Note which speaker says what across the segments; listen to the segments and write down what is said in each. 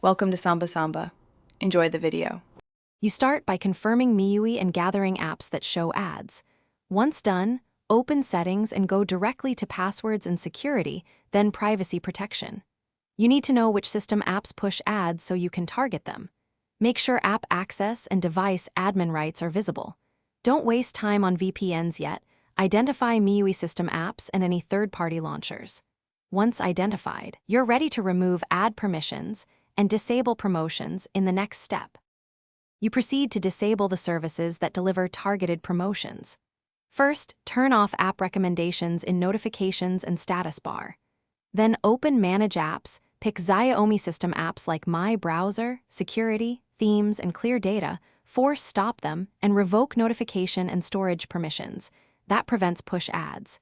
Speaker 1: Welcome to Samba Samba. Enjoy the video.
Speaker 2: You start by confirming MIUI and gathering apps that show ads. Once done, open Settings and go directly to Passwords and Security, then Privacy Protection. You need to know which system apps push ads so you can target them. Make sure app access and device admin rights are visible. Don't waste time on VPNs yet. Identify MIUI system apps and any third-party launchers. Once identified, you're ready to remove ad permissions and disable promotions in the next step. You proceed to disable the services that deliver targeted promotions. First, turn off app recommendations in notifications and status bar. Then open Manage Apps, pick Xiaomi system apps like My Browser, Security, Themes, and Clear Data, force stop them, and revoke notification and storage permissions. That prevents push ads.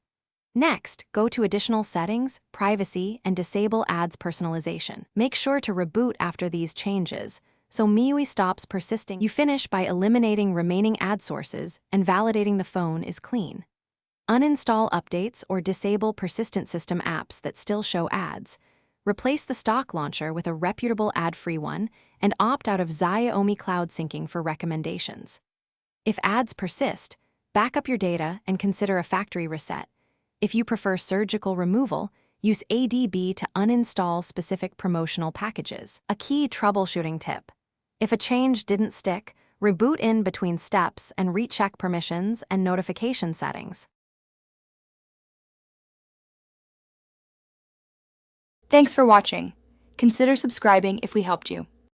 Speaker 2: Next, go to Additional Settings, Privacy, and disable ads personalization. Make sure to reboot after these changes, so MIUI stops persisting. You finish by eliminating remaining ad sources and validating the phone is clean. Uninstall updates or disable persistent system apps that still show ads. Replace the stock launcher with a reputable ad-free one and opt out of Xiaomi Cloud Syncing for recommendations. If ads persist, back up your data and consider a factory reset. If you prefer surgical removal, use ADB to uninstall specific promotional packages. A key troubleshooting tip: if a change didn't stick, reboot in between steps and recheck permissions and notification settings.
Speaker 3: Thanks for watching. Consider subscribing if we helped you.